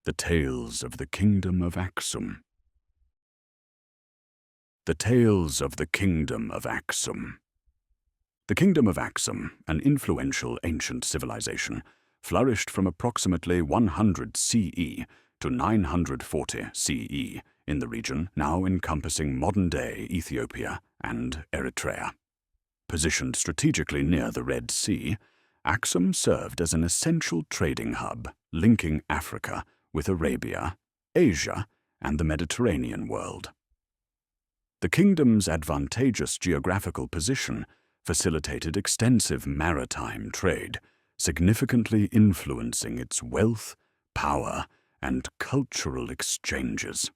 The Tales of the Kingdom of Axum. The Tales of the Kingdom of Axum. The Kingdom of Axum, an influential ancient civilization, flourished from approximately 100 CE to 940 CE in the region now encompassing modern-day Ethiopia and Eritrea. Positioned strategically near the Red Sea, Axum served as an essential trading hub linking Africa with Arabia, Asia, and the Mediterranean world. The kingdom's advantageous geographical position facilitated extensive maritime trade, significantly influencing its wealth, power, and cultural exchanges.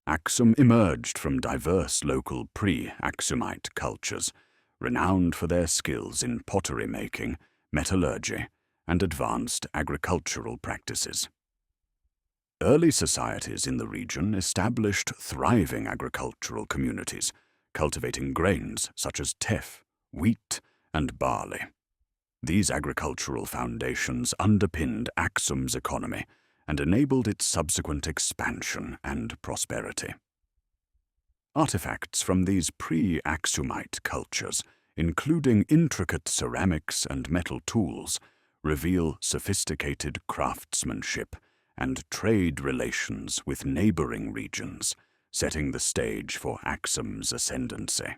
Axum emerged from diverse local pre-Axumite cultures, renowned for their skills in pottery making, metallurgy, and advanced agricultural practices. Early societies in the region established thriving agricultural communities, cultivating grains such as teff, wheat, and barley. These agricultural foundations underpinned Axum's economy and enabled its subsequent expansion and prosperity. Artifacts from these pre-Axumite cultures, including intricate ceramics and metal tools, reveal sophisticated craftsmanship and trade relations with neighboring regions, setting the stage for Axum's ascendancy.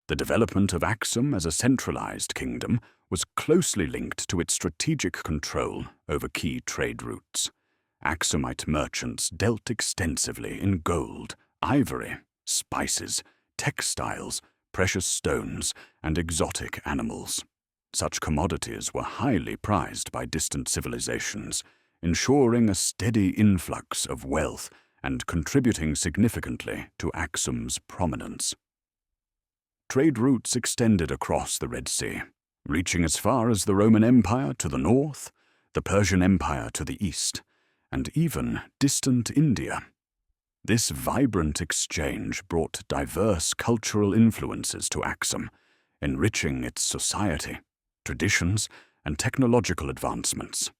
The development of Axum as a centralized kingdom was closely linked to its strategic control over key trade routes. Axumite merchants dealt extensively in gold, ivory, spices, textiles, precious stones, and exotic animals. Such commodities were highly prized by distant civilizations, ensuring a steady influx of wealth and contributing significantly to Axum's prominence. Trade routes extended across the Red Sea, reaching as far as the Roman Empire to the north, the Persian Empire to the east, and even distant India. This vibrant exchange brought diverse cultural influences to Axum, enriching its society, traditions, and technological advancements.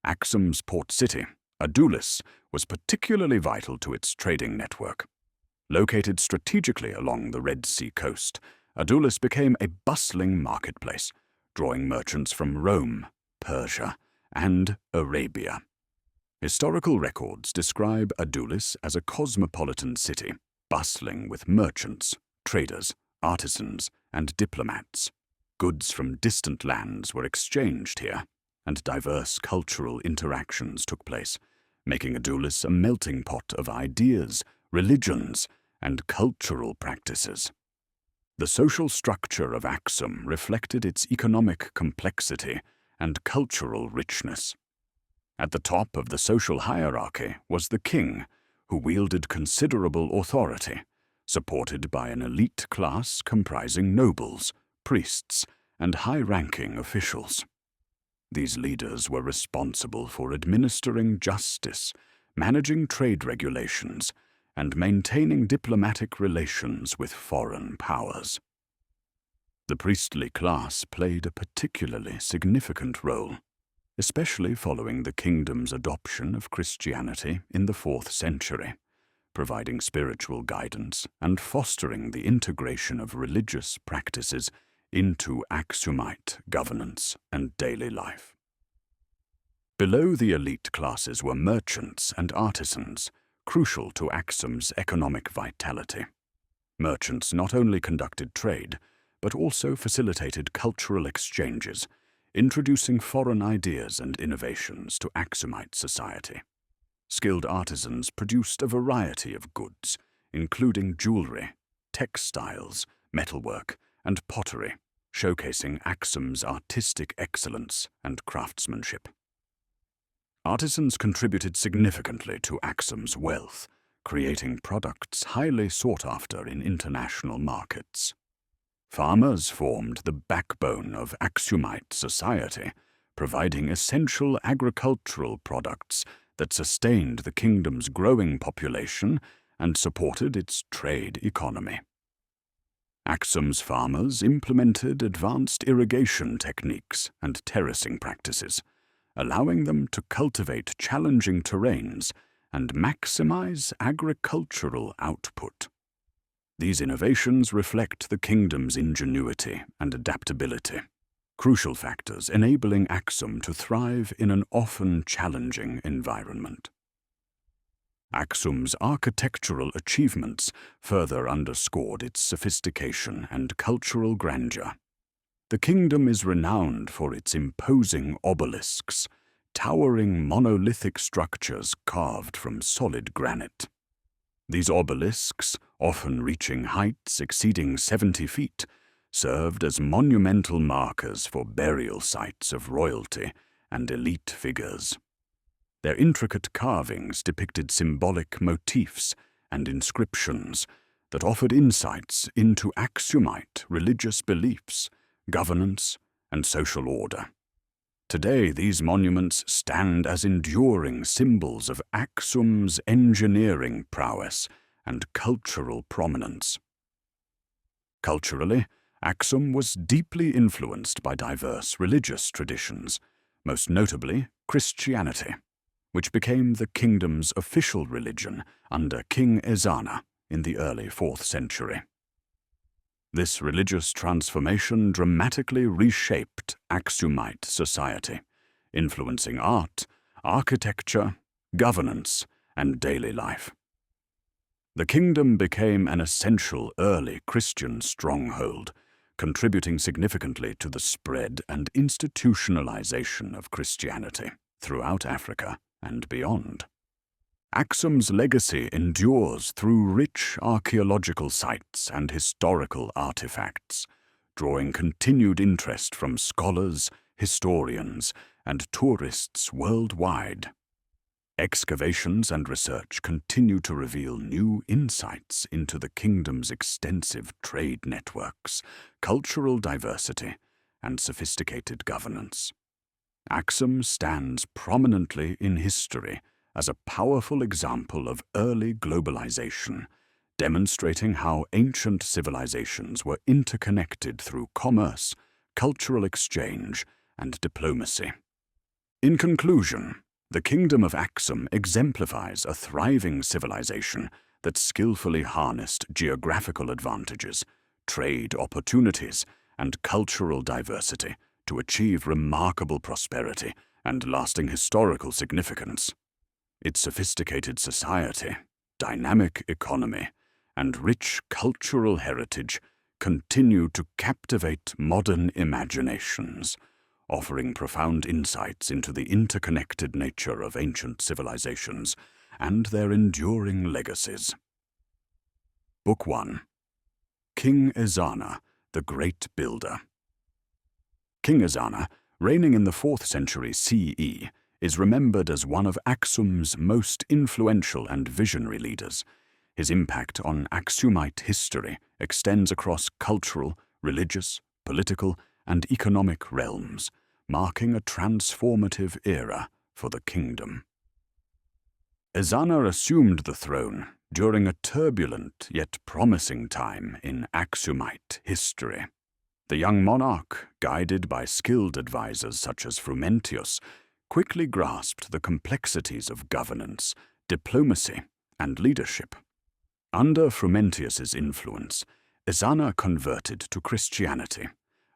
Axum's port city, Adulis, was particularly vital to its trading network. Located strategically along the Red Sea coast, Adulis became a bustling marketplace, drawing merchants from Rome, Persia, and Arabia. Historical records describe Adulis as a cosmopolitan city, bustling with merchants, traders, artisans, and diplomats. Goods from distant lands were exchanged here, and diverse cultural interactions took place, making Adulis a melting pot of ideas, religions, and cultural practices. The social structure of Axum reflected its economic complexity and cultural richness. At the top of the social hierarchy was the king, who wielded considerable authority, supported by an elite class comprising nobles, priests, and high-ranking officials. These leaders were responsible for administering justice, managing trade regulations, and maintaining diplomatic relations with foreign powers. The priestly class played a particularly significant role, especially following the kingdom's adoption of Christianity in the 4th century, providing spiritual guidance and fostering the integration of religious practices into Axumite governance and daily life. Below the elite classes were merchants and artisans, crucial to Axum's economic vitality. Merchants not only conducted trade, but also facilitated cultural exchanges, introducing foreign ideas and innovations to Axumite society. Skilled artisans produced a variety of goods, including jewelry, textiles, metalwork, and pottery, showcasing Axum's artistic excellence and craftsmanship. Artisans contributed significantly to Axum's wealth, creating products highly sought after in international markets. Farmers formed the backbone of Axumite society, providing essential agricultural products that sustained the kingdom's growing population and supported its trade economy. Axum's farmers implemented advanced irrigation techniques and terracing practices, allowing them to cultivate challenging terrains and maximize agricultural output. These innovations reflect the kingdom's ingenuity and adaptability, crucial factors enabling Axum to thrive in an often challenging environment. Axum's architectural achievements further underscored its sophistication and cultural grandeur. The kingdom is renowned for its imposing obelisks, towering monolithic structures carved from solid granite. These obelisks, often reaching heights exceeding 70 feet, served as monumental markers for burial sites of royalty and elite figures. Their intricate carvings depicted symbolic motifs and inscriptions that offered insights into Axumite religious beliefs, governance, and social order. Today, these monuments stand as enduring symbols of Axum's engineering prowess and cultural prominence. Culturally, Axum was deeply influenced by diverse religious traditions, most notably Christianity, which became the kingdom's official religion under King Ezana in the early 4th century. This religious transformation dramatically reshaped Axumite society, influencing art, architecture, governance, and daily life. The kingdom became an essential early Christian stronghold, contributing significantly to the spread and institutionalization of Christianity throughout Africa and beyond. Axum's legacy endures through rich archaeological sites and historical artifacts, drawing continued interest from scholars, historians, and tourists worldwide. Excavations and research continue to reveal new insights into the kingdom's extensive trade networks, cultural diversity, and sophisticated governance. Axum stands prominently in history as a powerful example of early globalization, demonstrating how ancient civilizations were interconnected through commerce, cultural exchange, and diplomacy. In conclusion, the Kingdom of Axum exemplifies a thriving civilization that skillfully harnessed geographical advantages, trade opportunities, and cultural diversity to achieve remarkable prosperity and lasting historical significance. Its sophisticated society, dynamic economy, and rich cultural heritage continue to captivate modern imaginations, offering profound insights into the interconnected nature of ancient civilizations and their enduring legacies. Book 1. King Ezana, the Great Builder. King Ezana, reigning in the 4th century CE, is remembered as one of Axum's most influential and visionary leaders. His impact on Axumite history extends across cultural, religious, political, and economic realms, marking a transformative era for the kingdom. Ezana assumed the throne during a turbulent yet promising time in Axumite history. The young monarch, guided by skilled advisors such as Frumentius, quickly grasped the complexities of governance, diplomacy, and leadership. Under Frumentius's influence, Ezana converted to Christianity,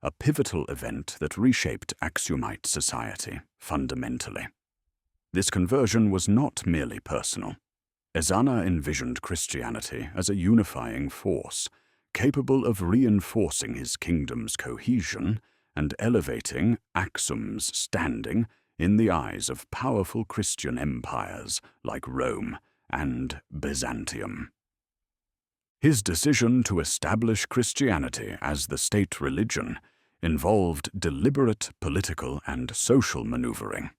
a pivotal event that reshaped Axumite society fundamentally. This conversion was not merely personal. Ezana envisioned Christianity as a unifying force, capable of reinforcing his kingdom's cohesion and elevating Axum's standing in the eyes of powerful Christian empires like Rome and Byzantium. His decision to establish Christianity as the state religion involved deliberate political and social maneuvering.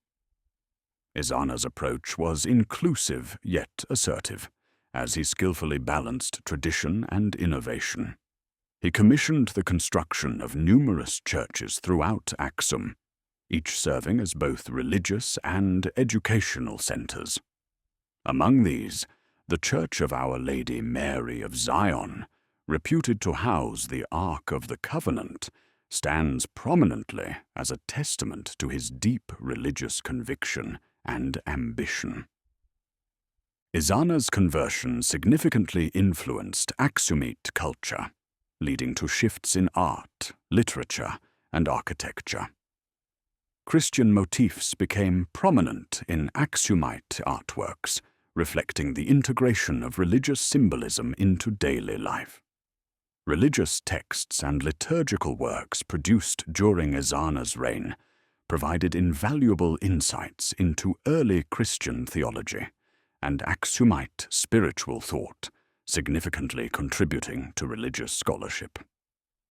Ezana's approach was inclusive yet assertive, as he skillfully balanced tradition and innovation. He commissioned the construction of numerous churches throughout Axum, each serving as both religious and educational centers. Among these, the Church of Our Lady Mary of Zion, reputed to house the Ark of the Covenant, stands prominently as a testament to his deep religious conviction and ambition. Ezana's conversion significantly influenced Axumite culture, leading to shifts in art, literature, and architecture. Christian motifs became prominent in Axumite artworks, reflecting the integration of religious symbolism into daily life. Religious texts and liturgical works produced during Ezana's reign provided invaluable insights into early Christian theology and Axumite spiritual thought, significantly contributing to religious scholarship.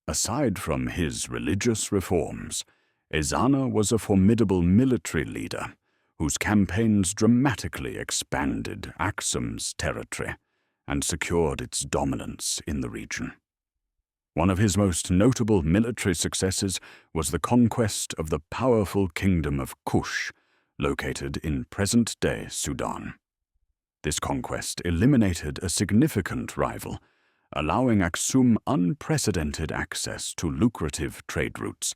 Aside from his religious reforms, Ezana was a formidable military leader whose campaigns dramatically expanded Axum's territory and secured its dominance in the region. One of his most notable military successes was the conquest of the powerful kingdom of Kush, located in present-day Sudan. This conquest eliminated a significant rival, allowing Axum unprecedented access to lucrative trade routes,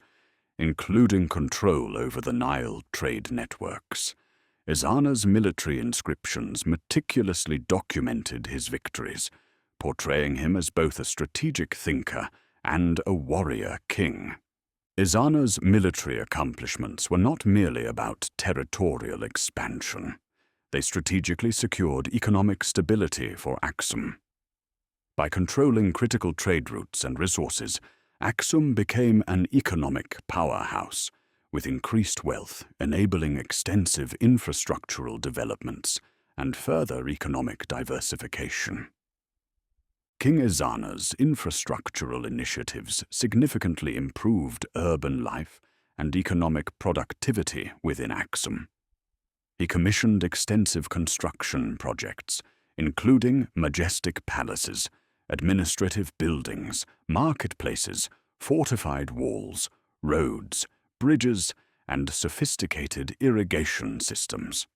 including control over the Nile trade networks. Ezana's military inscriptions meticulously documented his victories, portraying him as both a strategic thinker and a warrior king. Ezana's military accomplishments were not merely about territorial expansion. They strategically secured economic stability for Axum. By controlling critical trade routes and resources, Axum became an economic powerhouse, with increased wealth enabling extensive infrastructural developments and further economic diversification. King Ezana's infrastructural initiatives significantly improved urban life and economic productivity within Axum. He commissioned extensive construction projects, including majestic palaces, administrative buildings, marketplaces, fortified walls, roads, bridges, and sophisticated irrigation systems.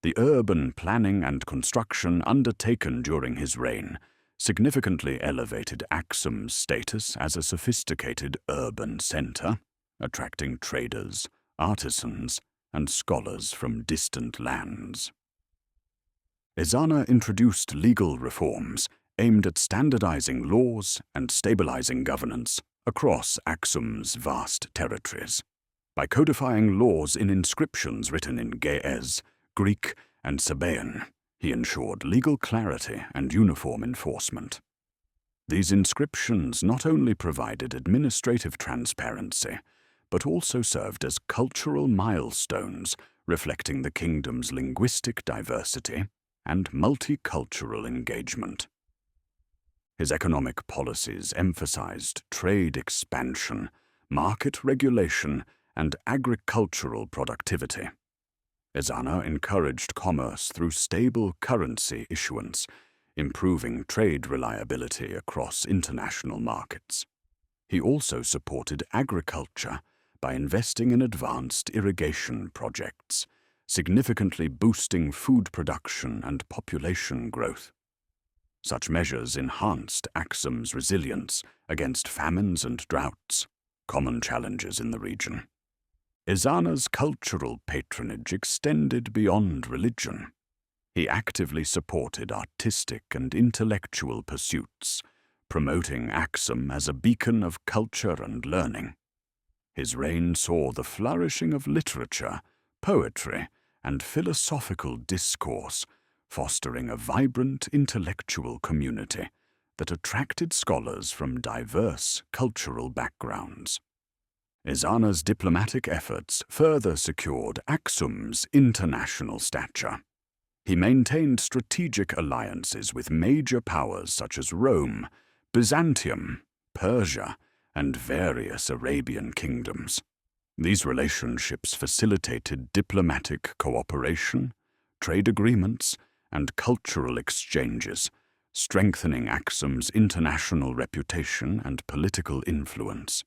The urban planning and construction undertaken during his reign significantly elevated Axum's status as a sophisticated urban center, attracting traders, artisans, and scholars from distant lands. Ezana introduced legal reforms aimed at standardizing laws and stabilizing governance across Axum's vast territories. By codifying laws in inscriptions written in Ge'ez, Greek, and Sabaean, he ensured legal clarity and uniform enforcement. These inscriptions not only provided administrative transparency, but also served as cultural milestones reflecting the kingdom's linguistic diversity and multicultural engagement. His economic policies emphasized trade expansion, market regulation, and agricultural productivity. Ezana encouraged commerce through stable currency issuance, improving trade reliability across international markets. He also supported agriculture by investing in advanced irrigation projects, significantly boosting food production and population growth. Such measures enhanced Axum's resilience against famines and droughts, common challenges in the region. Ezana's cultural patronage extended beyond religion. He actively supported artistic and intellectual pursuits, promoting Axum as a beacon of culture and learning. His reign saw the flourishing of literature, poetry, and philosophical discourse, fostering a vibrant intellectual community that attracted scholars from diverse cultural backgrounds. Ezana's diplomatic efforts further secured Axum's international stature. He maintained strategic alliances with major powers such as Rome, Byzantium, Persia, and various Arabian kingdoms. These relationships facilitated diplomatic cooperation, trade agreements, and cultural exchanges, strengthening Axum's international reputation and political influence.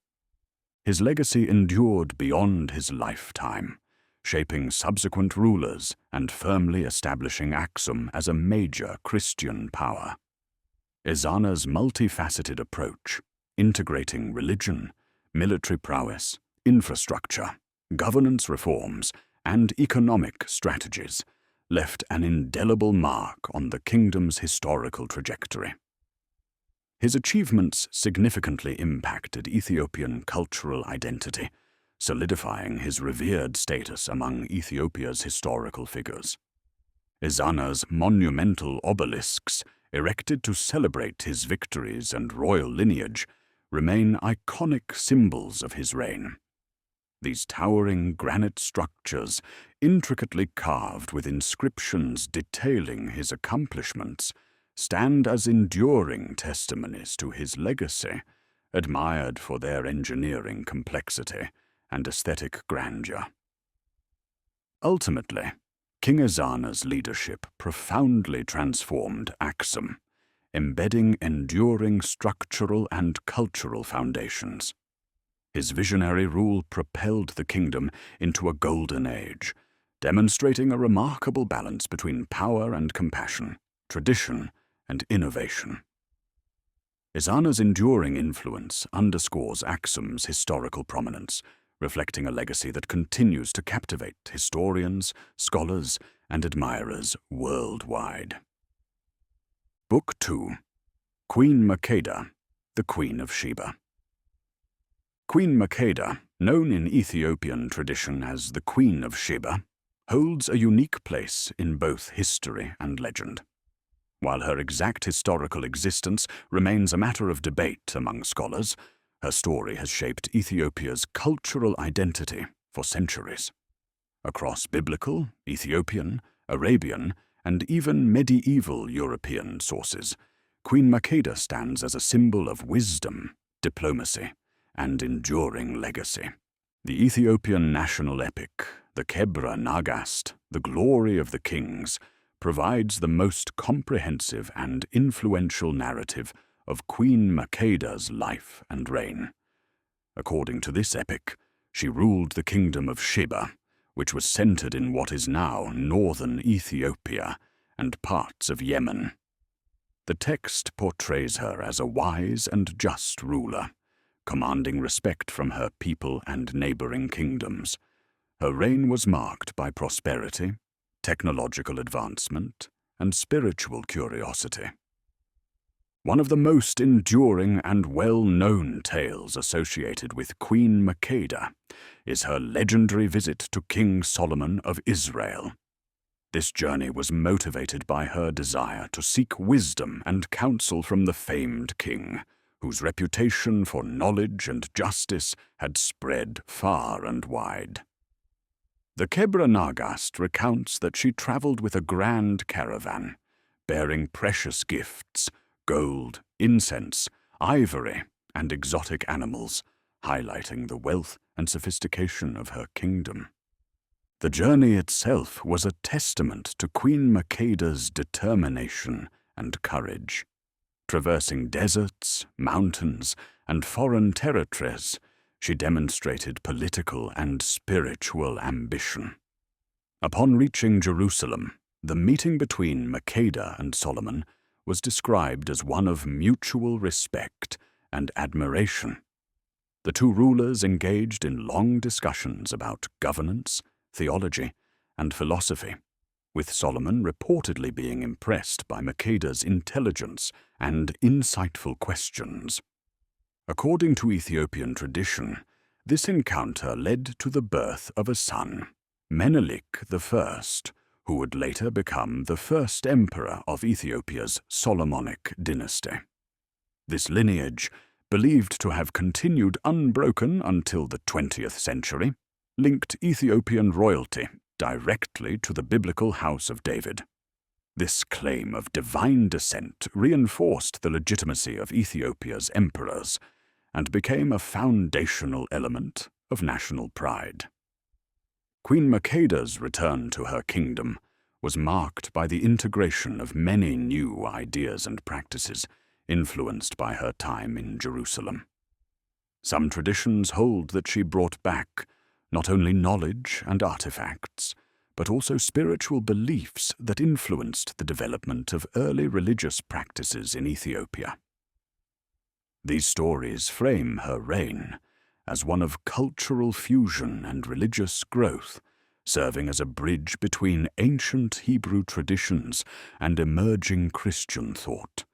His legacy endured beyond his lifetime, shaping subsequent rulers and firmly establishing Axum as a major Christian power. Ezana's multifaceted approach, integrating religion, military prowess, infrastructure, governance reforms, and economic strategies left an indelible mark on the kingdom's historical trajectory. His achievements significantly impacted Ethiopian cultural identity, solidifying his revered status among Ethiopia's historical figures. Ezana's monumental obelisks, erected to celebrate his victories and royal lineage, remain iconic symbols of his reign. These towering granite structures, intricately carved with inscriptions detailing his accomplishments, stand as enduring testimonies to his legacy, admired for their engineering complexity and aesthetic grandeur. Ultimately, King Ezana's leadership profoundly transformed Axum, embedding enduring structural and cultural foundations. His visionary rule propelled the kingdom into a golden age, demonstrating a remarkable balance between power and compassion, tradition and innovation. Ezana's enduring influence underscores Axum's historical prominence, reflecting a legacy that continues to captivate historians, scholars, and admirers worldwide. Book 2. Queen Makeda, the Queen of Sheba. Queen Makeda, known in Ethiopian tradition as the Queen of Sheba, holds a unique place in both history and legend. While her exact historical existence remains a matter of debate among scholars, her story has shaped Ethiopia's cultural identity for centuries. Across biblical, Ethiopian, Arabian, and even medieval European sources, Queen Makeda stands as a symbol of wisdom, diplomacy, and enduring legacy. The Ethiopian national epic, the Kebra Nagast, the Glory of the Kings, provides the most comprehensive and influential narrative of Queen Makeda's life and reign. According to this epic, she ruled the kingdom of Sheba, which was centered in what is now northern Ethiopia and parts of Yemen. The text portrays her as a wise and just ruler, commanding respect from her people and neighboring kingdoms. Her reign was marked by prosperity, technological advancement, and spiritual curiosity. One of the most enduring and well-known tales associated with Queen Makeda is her legendary visit to King Solomon of Israel. This journey was motivated by her desire to seek wisdom and counsel from the famed king, whose reputation for knowledge and justice had spread far and wide. The Kebra Nagast recounts that she traveled with a grand caravan, bearing precious gifts, gold, incense, ivory, and exotic animals, highlighting the wealth and sophistication of her kingdom. The journey itself was a testament to Queen Makeda's determination and courage. Traversing deserts, mountains, and foreign territories, she demonstrated political and spiritual ambition. Upon reaching Jerusalem, the meeting between Makeda and Solomon was described as one of mutual respect and admiration. The two rulers engaged in long discussions about governance, theology, and philosophy, with Solomon reportedly being impressed by Makeda's intelligence and insightful questions. According to Ethiopian tradition, this encounter led to the birth of a son, Menelik I, who would later become the first emperor of Ethiopia's Solomonic dynasty. This lineage, believed to have continued unbroken until the 20th century, linked Ethiopian royalty directly to the biblical House of David. This claim of divine descent reinforced the legitimacy of Ethiopia's emperors and became a foundational element of national pride. Queen Makeda's return to her kingdom was marked by the integration of many new ideas and practices influenced by her time in Jerusalem. Some traditions hold that she brought back not only knowledge and artifacts, but also spiritual beliefs that influenced the development of early religious practices in Ethiopia. These stories frame her reign as one of cultural fusion and religious growth, serving as a bridge between ancient Hebrew traditions and emerging Christian thought.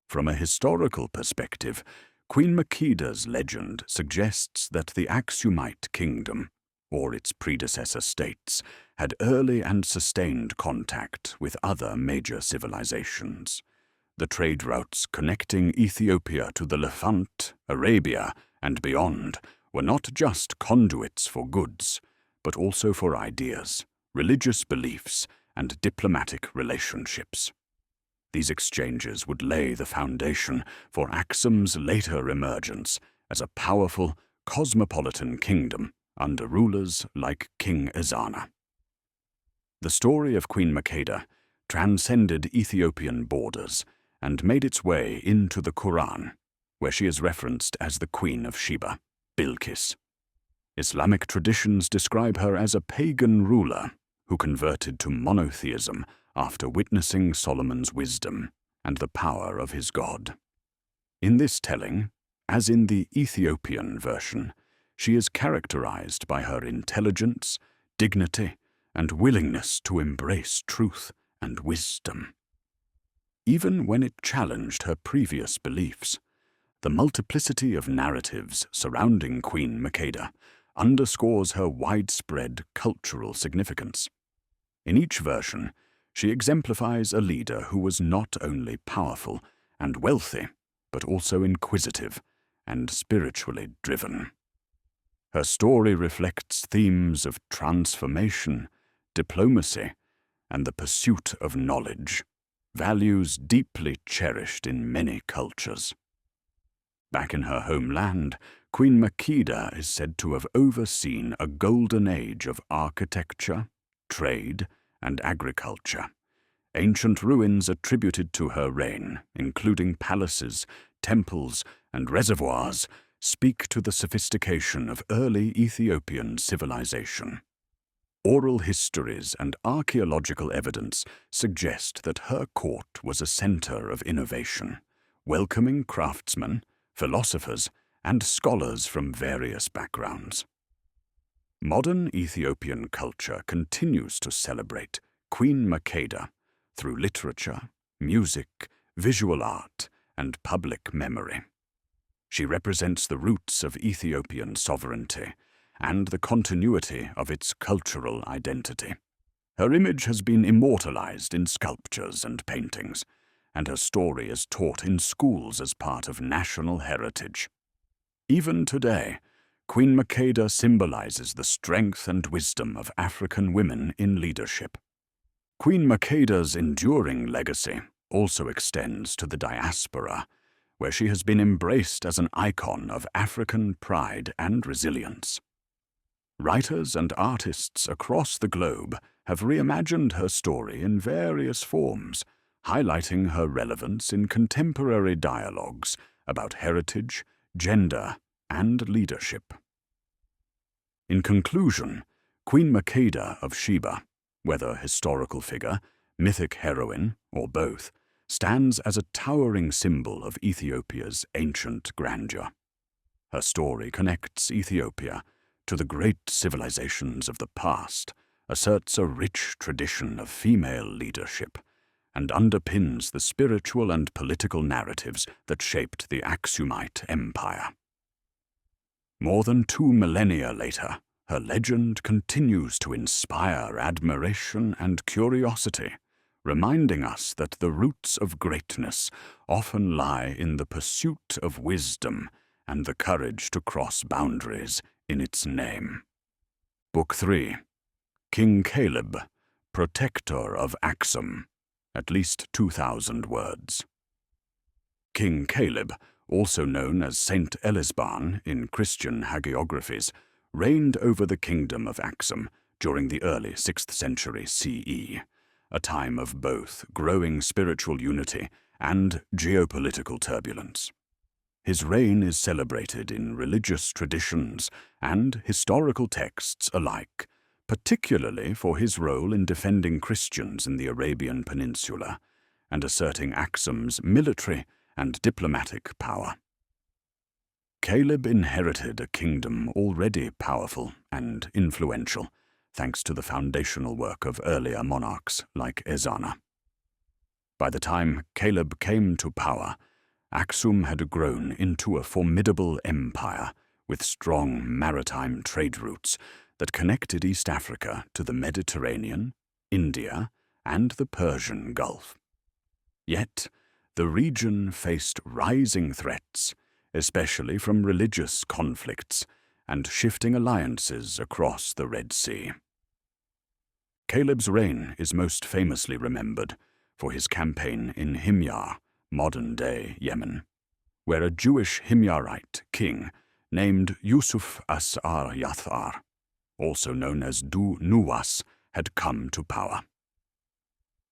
From a historical perspective, Queen Makeda's legend suggests that the Axumite kingdom, or its predecessor states, had early and sustained contact with other major civilizations. The trade routes connecting Ethiopia to the Levant, Arabia, and beyond were not just conduits for goods, but also for ideas, religious beliefs, and diplomatic relationships. These exchanges would lay the foundation for Axum's later emergence as a powerful, cosmopolitan kingdom under rulers like King Ezana. The story of Queen Makeda transcended Ethiopian borders and made its way into the Quran, where she is referenced as the Queen of Sheba, Bilqis. Islamic traditions describe her as a pagan ruler who converted to monotheism after witnessing Solomon's wisdom and the power of his God. In this telling, as in the Ethiopian version, she is characterized by her intelligence, dignity, and willingness to embrace truth and wisdom. Even when it challenged her previous beliefs, the multiplicity of narratives surrounding Queen Makeda underscores her widespread cultural significance. In each version, she exemplifies a leader who was not only powerful and wealthy, but also inquisitive and spiritually driven. Her story reflects themes of transformation, diplomacy, and the pursuit of knowledge, values deeply cherished in many cultures. Back in her homeland, Queen Makeda is said to have overseen a golden age of architecture, trade, and agriculture. Ancient ruins attributed to her reign, including palaces, temples, and reservoirs, speak to the sophistication of early Ethiopian civilization. Oral histories and archaeological evidence suggest that her court was a center of innovation, welcoming craftsmen, philosophers, and scholars from various backgrounds. Modern Ethiopian culture continues to celebrate Queen Makeda through literature, music, visual art, and public memory. She represents the roots of Ethiopian sovereignty and the continuity of its cultural identity. Her image has been immortalized in sculptures and paintings, and her story is taught in schools as part of national heritage. Even today, Queen Makeda symbolizes the strength and wisdom of African women in leadership. Queen Makeda's enduring legacy also extends to the diaspora, where she has been embraced as an icon of African pride and resilience. Writers and artists across the globe have reimagined her story in various forms, highlighting her relevance in contemporary dialogues about heritage, gender, and leadership. In conclusion, Queen Makeda of Sheba, whether historical figure, mythic heroine, or both, stands as a towering symbol of Ethiopia's ancient grandeur. Her story connects Ethiopia to the great civilizations of the past, asserts a rich tradition of female leadership, and underpins the spiritual and political narratives that shaped the Axumite Empire. More than 2 millennia later, her legend continues to inspire admiration and curiosity, reminding us that the roots of greatness often lie in the pursuit of wisdom and the courage to cross boundaries in its name. Book 3. King Caleb, Protector of Axum, at least 2,000 words. King Caleb, also known as Saint Elisban in Christian hagiographies, reigned over the kingdom of Axum during the early 6th century CE, a time of both growing spiritual unity and geopolitical turbulence. His reign is celebrated in religious traditions and historical texts alike, particularly for his role in defending Christians in the Arabian Peninsula and asserting Axum's military and diplomatic power. Caleb inherited a kingdom already powerful and influential, thanks to the foundational work of earlier monarchs like Ezana. By the time Caleb came to power, Axum had grown into a formidable empire with strong maritime trade routes that connected East Africa to the Mediterranean, India, and the Persian Gulf. Yet, the region faced rising threats, especially from religious conflicts and shifting alliances across the Red Sea. Caleb's reign is most famously remembered for his campaign in Himyar, modern-day Yemen, where a Jewish Himyarite king named Yusuf as-Yathar, also known as Du Nuwas, had come to power.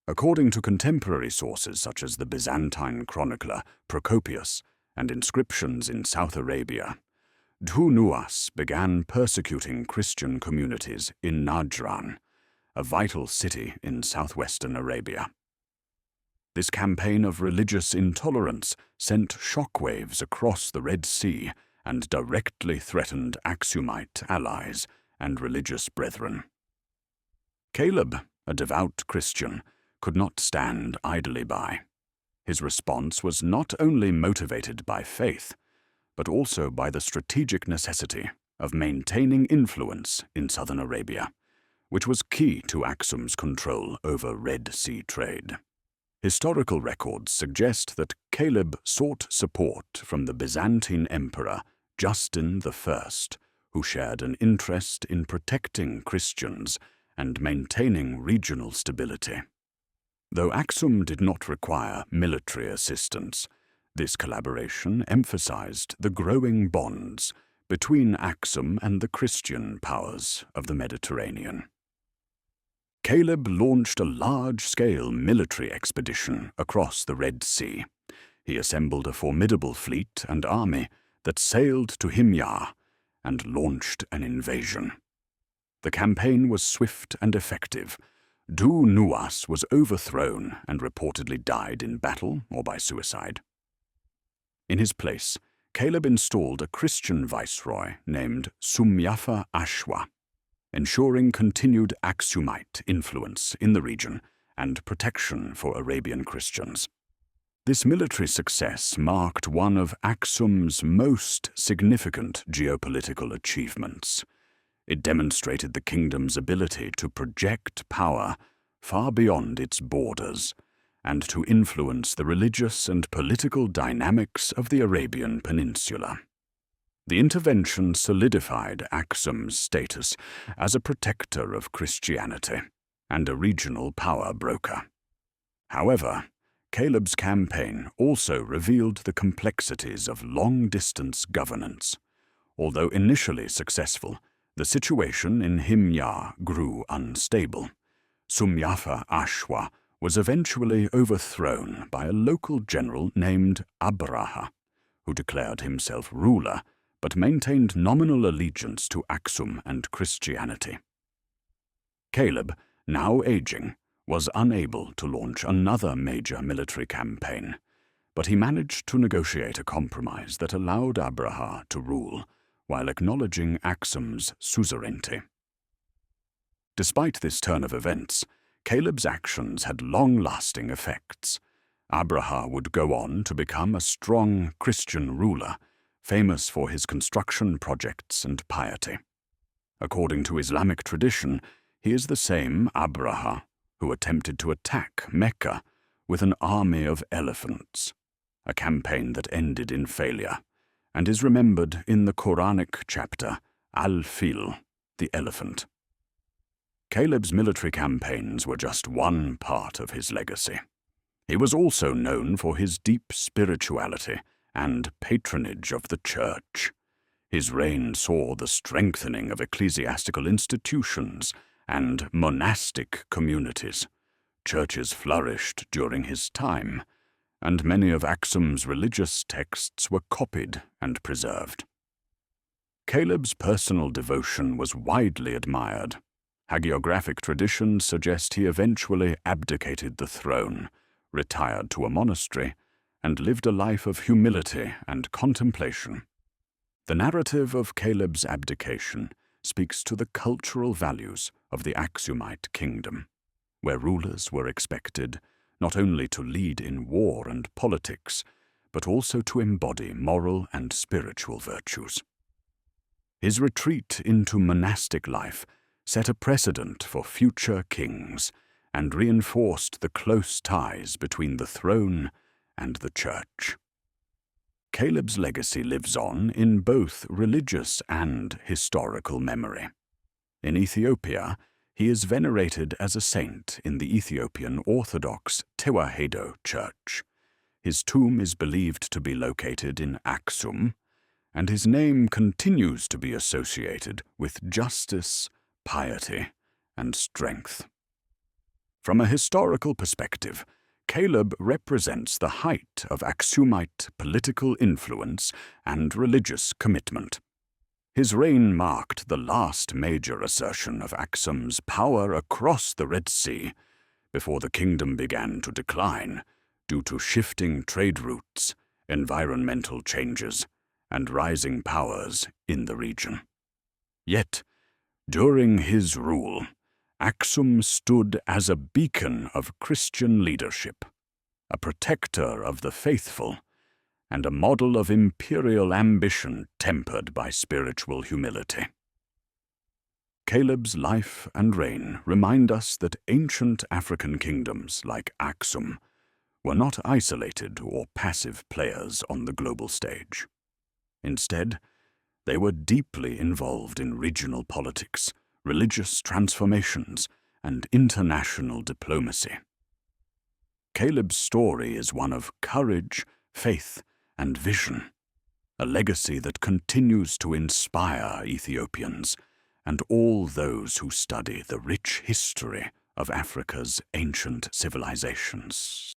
According to contemporary sources such as the Byzantine chronicler Procopius and inscriptions in South Arabia, Du Nuwas began persecuting Christian communities in Najran, a vital city in southwestern Arabia. This campaign of religious intolerance sent shockwaves across the Red Sea and directly threatened Axumite allies and religious brethren. Caleb, a devout Christian, could not stand idly by. His response was not only motivated by faith, but also by the strategic necessity of maintaining influence in southern Arabia, which was key to Axum's control over Red Sea trade. Historical records suggest that Caleb sought support from the Byzantine Emperor Justin I, who shared an interest in protecting Christians and maintaining regional stability. Though Axum did not require military assistance, this collaboration emphasized the growing bonds between Axum and the Christian powers of the Mediterranean. Caleb launched a large-scale military expedition across the Red Sea. He assembled a formidable fleet and army that sailed to Himyar and launched an invasion. The campaign was swift and effective. Du Nuwas was overthrown and reportedly died in battle or by suicide. In his place, Caleb installed a Christian viceroy named Sumyafa Ashwa, ensuring continued Axumite influence in the region and protection for Arabian Christians. This military success marked one of Axum's most significant geopolitical achievements. It demonstrated the kingdom's ability to project power far beyond its borders and to influence the religious and political dynamics of the Arabian Peninsula. The intervention solidified Axum's status as a protector of Christianity and a regional power broker. However, Caleb's campaign also revealed the complexities of long-distance governance. Although initially successful, the situation in Himyar grew unstable. Sumyafa Ashwa was eventually overthrown by a local general named Abraha, who declared himself ruler but maintained nominal allegiance to Axum and Christianity. Caleb, now aging, was unable to launch another major military campaign, but he managed to negotiate a compromise that allowed Abraha to rule while acknowledging Axum's suzerainty. Despite this turn of events, Caleb's actions had long-lasting effects. Abraha would go on to become a strong Christian ruler, famous for his construction projects and piety. According to Islamic tradition, he is the same Abraha who attempted to attack Mecca with an army of elephants, a campaign that ended in failure, and is remembered in the Quranic chapter Al-Fil, the elephant. Caleb's military campaigns were just one part of his legacy. He was also known for his deep spirituality and patronage of the church. His reign saw the strengthening of ecclesiastical institutions and monastic communities. Churches flourished during his time, and many of Axum's religious texts were copied and preserved. Caleb's personal devotion was widely admired. Hagiographic traditions suggest he eventually abdicated the throne, retired to a monastery, and lived a life of humility and contemplation. The narrative of Caleb's abdication speaks to the cultural values of the Axumite kingdom, where rulers were expected not only to lead in war and politics, but also to embody moral and spiritual virtues. His retreat into monastic life set a precedent for future kings and reinforced the close ties between the throne and the church. Caleb's legacy lives on in both religious and historical memory. In Ethiopia, he is venerated as a saint in the Ethiopian Orthodox Tewahedo Church. His tomb is believed to be located in Axum, and his name continues to be associated with justice, piety, and strength. From a historical perspective, Caleb represents the height of Axumite political influence and religious commitment. His reign marked the last major assertion of Axum's power across the Red Sea, before the kingdom began to decline due to shifting trade routes, environmental changes, and rising powers in the region. Yet, during his rule, Axum stood as a beacon of Christian leadership, a protector of the faithful, and a model of imperial ambition tempered by spiritual humility. Caleb's life and reign remind us that ancient African kingdoms like Axum were not isolated or passive players on the global stage. Instead, they were deeply involved in regional politics, religious transformations, and international diplomacy. Caleb's story is one of courage, faith, and vision, a legacy that continues to inspire Ethiopians and all those who study the rich history of Africa's ancient civilizations.